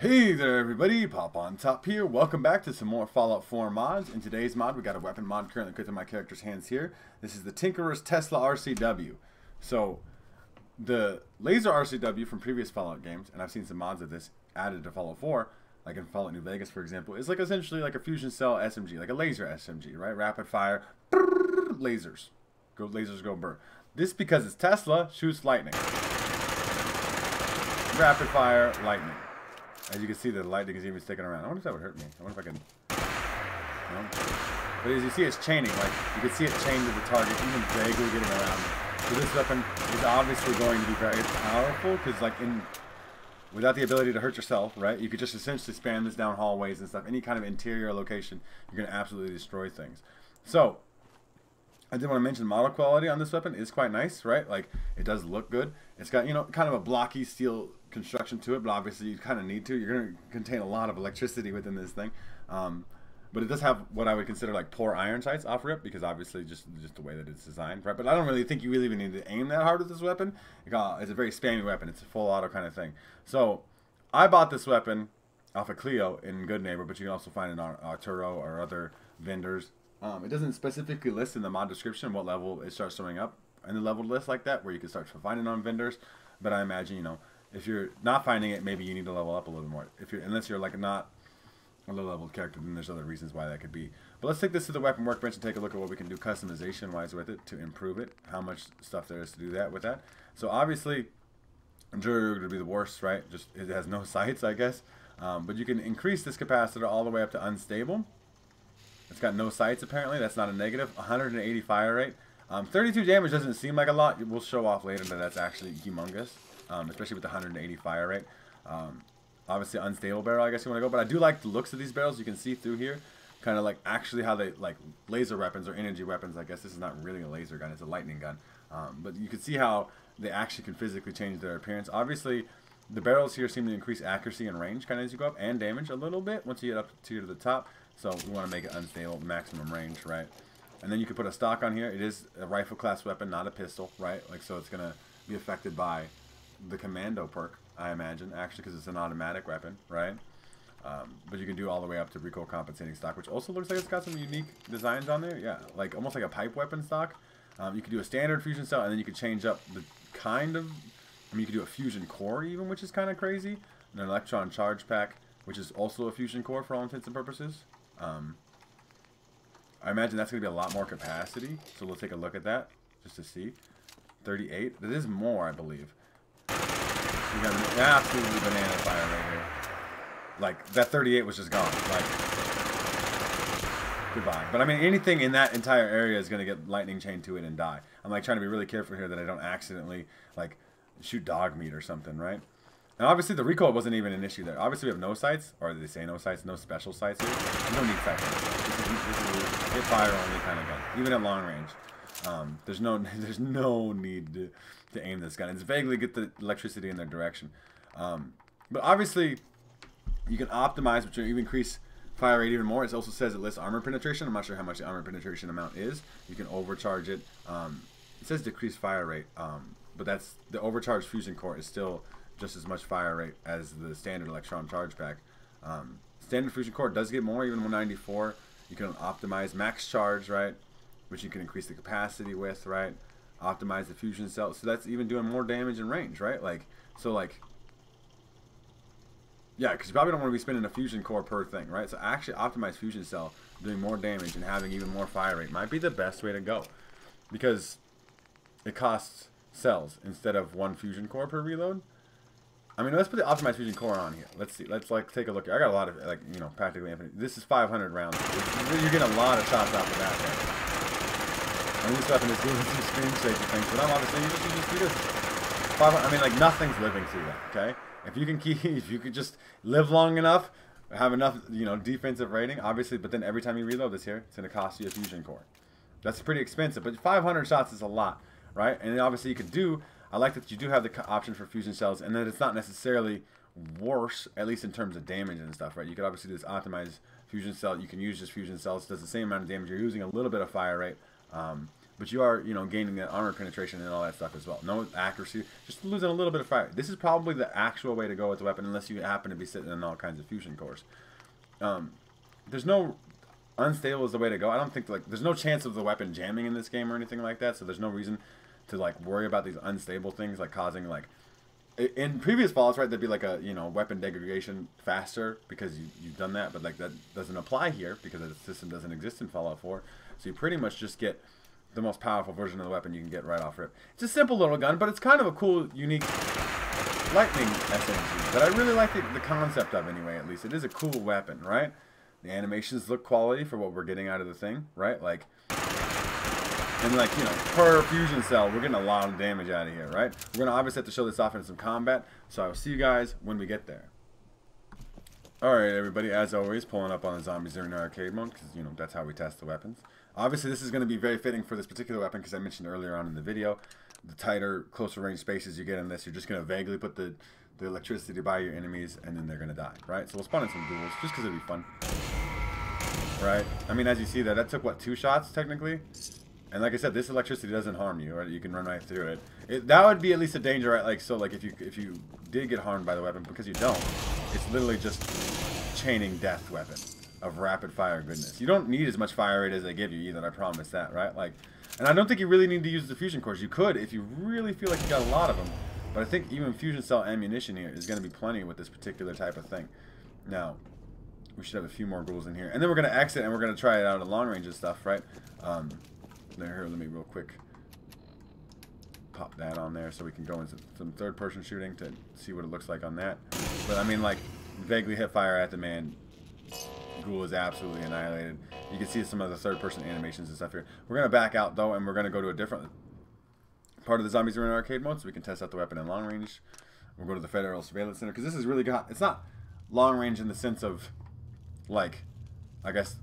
Hey there everybody, Pop on Top here. Welcome back to some more Fallout 4 mods. In today's mod, we got a weapon mod currently equipped in my character's hands here. This is the Tinkerer's Tesla RCW. So, the laser RCW from previous Fallout games, and I've seen some mods of this added to Fallout 4, like in Fallout New Vegas for example, is like essentially like a fusion cell SMG, like a laser SMG, right? Rapid fire, lasers. Lasers go burr. This, because it's Tesla, shoots lightning. Rapid fire, lightning. As you can see, the lightning is even sticking around. I wonder if that would hurt me. I wonder if I can... No? But as you see, it's chaining. Like, you can see it chained to the target, even vaguely getting around it. So this weapon is obviously going to be very powerful, because, like, without the ability to hurt yourself, right, you could just essentially spam this down hallways and stuff. Any kind of interior location, you're going to absolutely destroy things. So, I did want to mention model quality on this weapon is quite nice, right? Like, it does look good. It's got, you know, kind of a blocky steel construction to it, but obviously you kind of need to. You're going to contain a lot of electricity within this thing. But it does have what I would consider like poor iron sights off rip, because obviously just the way that it's designed, right? But I don't really think you really even need to aim that hard with this weapon. It's a very spammy weapon. It's a full auto kind of thing. So, I bought this weapon off of Clio in Good Neighbor, but you can also find it on Arturo or other vendors. It doesn't specifically list in the mod description what level it starts showing up in the leveled list like that, where you can start finding on vendors. But I imagine, you know, if you're not finding it, maybe you need to level up a little more. Unless you're like not a low level character, then there's other reasons why that could be. But let's take this to the weapon workbench and take a look at what we can do customization wise with it to improve it. How much stuff there is to do that with that. So obviously, Enduro would be the worst, right? Just it has no sights, I guess. But you can increase this capacitor all the way up to unstable. It's got no sights apparently. That's not a negative. 180 fire rate. 32 damage doesn't seem like a lot. We'll show off later that that's actually humongous, especially with the 180 fire rate. Obviously unstable barrel, I guess you want to go. But I do like the looks of these barrels. You can see through here, kind of like actually how they like laser weapons or energy weapons. I guess this is not really a laser gun. It's a lightning gun. But you can see how they actually can physically change their appearance. Obviously, the barrels here seem to increase accuracy and range kind of as you go up, and damage a little bit once you get up to the top. So we want to make it unstable, maximum range, right? And then you can put a stock on here. It is a rifle class weapon, not a pistol, right? Like, so it's gonna be affected by the commando perk, I imagine, actually, because it's an automatic weapon, right? But you can do all the way up to recoil compensating stock, which also looks like it's got some unique designs on there. Yeah, like almost like a pipe weapon stock. You can do a standard fusion cell, and then you can change up the kind of. I mean, you can do a fusion core even, which is kind of crazy. And an electron charge pack, which is also a fusion core for all intents and purposes. I imagine that's going to be a lot more capacity, so we'll take a look at that just to see. 38. That is more, I believe. You got an absolutely banana fire right here. Like, that 38 was just gone. Like, goodbye. But I mean, anything in that entire area is going to get lightning chained to it and die. I'm like trying to be really careful here that I don't accidentally like shoot dog meat or something, right? And obviously the recoil wasn't even an issue there. Obviously we have no sights, or they say no sights, no special sights here. You don't need sights. This is hit fire only kind of gun, even at long range. There's no need to aim this gun. It's vaguely get the electricity in their direction. But obviously you can optimize, which will even increase fire rate even more. It also says it lists armor penetration. I'm not sure how much the armor penetration amount is. You can overcharge it. It says decrease fire rate, but that's the overcharged fusion core is still just as much fire rate as the standard electron charge pack. Standard fusion core does get more, even 194. You can optimize max charge, right, which you can increase the capacity with, right? Optimize the fusion cell, so that's even doing more damage and range, right? Like, so like, yeah, because you probably don't want to be spending a fusion core per thing, right? So actually optimize fusion cell, doing more damage and having even more fire rate might be the best way to go, because it costs cells instead of one fusion core per reload. I mean, let's put the optimized fusion core on here. Let's see. Let's like take a look here. I got a lot of like, you know, practically infinite. This is 500 rounds. You're getting a lot of shots off of that thing. I mean, this weapon is doing some screen shaky things, but I'm obviously you just do this. 500, I mean, like nothing's living through that. Okay, if you could just live long enough, have enough, you know, defensive rating, obviously. But then every time you reload this here, it's going to cost you a fusion core. That's pretty expensive, but 500 shots is a lot, right? And then obviously you could do. I like that you do have the option for fusion cells, and that it's not necessarily worse, at least in terms of damage and stuff, right? You could obviously do this optimized fusion cell. You can use just fusion cells. It does the same amount of damage. You're using a little bit of fire rate, but you are, you know, gaining that armor penetration and all that stuff as well. No accuracy, just losing a little bit of fire. This is probably the actual way to go with the weapon, unless you happen to be sitting in all kinds of fusion cores. There's no unstable is the way to go. I don't think, like, there's no chance of the weapon jamming in this game or anything like that, so there's no reason to, like, worry about these unstable things, like causing, like, in previous Fallouts, right, there'd be like a, you know, weapon degradation faster because you've done that, but like that doesn't apply here because the system doesn't exist in Fallout 4. So you pretty much just get the most powerful version of the weapon you can get right off rip. It's a simple little gun, but it's kind of a cool, unique lightning SMG that I really like the concept of anyway, at least. It is a cool weapon, right? The animations look quality for what we're getting out of the thing, right? Like, and like, you know, per fusion cell, we're getting a lot of damage out of here, right? We're going to obviously have to show this off in some combat, so I'll see you guys when we get there. Alright, everybody, as always, pulling up on the Zombies Arena arcade mode, because, you know, that's how we test the weapons. Obviously, this is going to be very fitting for this particular weapon, because I mentioned earlier on in the video, the tighter, closer range spaces you get in this, you're just going to vaguely put the electricity by your enemies, and then they're going to die, right? So we'll spawn in some duels, just because it'll be fun. Right? I mean, as you see there, that took, what, 2 shots, technically? And like I said, this electricity doesn't harm you, right? You can run right through it. That would be at least a danger, right? Like, so, like, if you did get harmed by the weapon, because you don't, it's literally just chaining death weapon of rapid fire goodness. You don't need as much fire rate as they give you either, I promise that, right? Like, and I don't think you really need to use the fusion cores. You could if you really feel like you got a lot of them, but I think even fusion cell ammunition here is going to be plenty with this particular type of thing. Now, we should have a few more ghouls in here, and then we're going to exit and we're going to try it out at long range and stuff, right? Here, let me real quick pop that on there so we can go into some third-person shooting to see what it looks like on that. But I mean, like, vaguely hit fire at the man. Ghoul is absolutely annihilated. You can see some of the third-person animations and stuff here. We're going to back out, though, and we're going to go to a different part of the Zombies Arena arcade mode so we can test out the weapon in long range. We'll go to the Federal Surveillance Center, because this is really got... It's not long range in the sense of, like, I guess...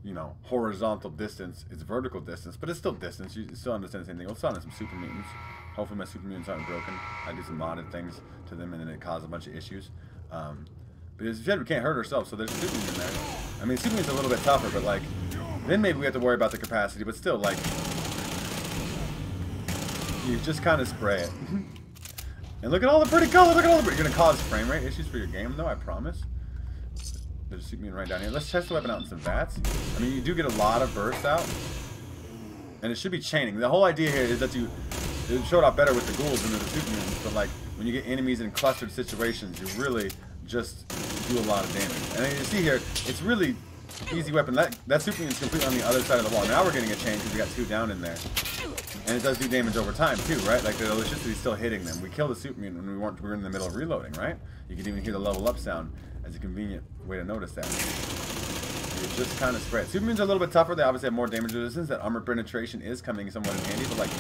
you know, horizontal distance. It's vertical distance, but it's still distance. You still understand the same thing. We'll start on some super mutants. Hopefully my super mutants aren't broken. I do some modded things to them and then it causes a bunch of issues. But as you said, we can't hurt ourselves, so there's a super mutant in there. I mean, super mutant's a little bit tougher, but like, then maybe we have to worry about the capacity, but still, like, you just kind of spray it. And look at all the pretty colors. Look at all the... You're going to cause frame rate issues for your game, though, I promise. There's a super mutant right down here. Let's test the weapon out in some VATS. I mean, you do get a lot of burst out. And it should be chaining. The whole idea here is that it showed up better with the ghouls than with the super mutants. But, like, when you get enemies in clustered situations, you really just do a lot of damage. And then you see here, it's really easy weapon. That super mutant's completely on the other side of the wall. Now we're getting a chain because we got 2 down in there. And it does do damage over time, too, right? Like, the electricity's still hitting them. We killed a super mutant when we were in the middle of reloading, right? You could even hear the level up sound as a convenient way to notice that. It just kind of spreads. Super mutants are a little bit tougher. They obviously have more damage resistance. That armor penetration is coming somewhat in handy, but like,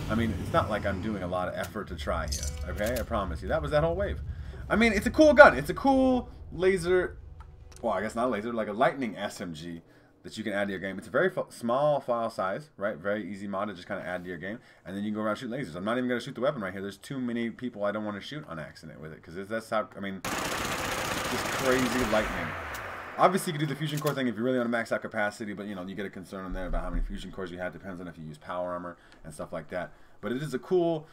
I mean, it's not like I'm doing a lot of effort to try here. Okay, I promise you. That was that whole wave. I mean, it's a cool gun. It's a cool laser. Well, I guess not laser, like a lightning SMG that you can add to your game. It's a very small file size, right? Very easy mod to just kind of add to your game, and then you can go around shooting lasers. I'm not even going to shoot the weapon right here. There's too many people I don't want to shoot on accident with it, because that's how, I mean, just crazy lightning. Obviously, you can do the fusion core thing if you really want to max out capacity, but, you know, you get a concern in there about how many fusion cores you have. Depends on if you use power armor and stuff like that. But it is a cool,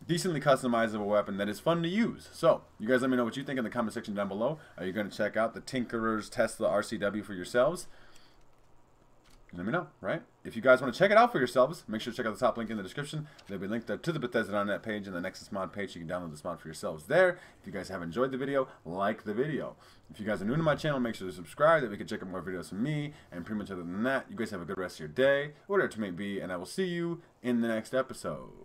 decently customizable weapon that is fun to use. So, you guys let me know what you think in the comment section down below. Are you going to check out the Tinkerer's Tesla RCW for yourselves? Let me know, right? If you guys want to check it out for yourselves, make sure to check out the top link in the description. There'll be a link there to the Bethesda.net page and the Nexus mod page. You can download this mod for yourselves there. If you guys have enjoyed the video, like the video. If you guys are new to my channel, make sure to subscribe that we can check out more videos from me. And pretty much other than that, you guys have a good rest of your day, whatever it may be, and I will see you in the next episode.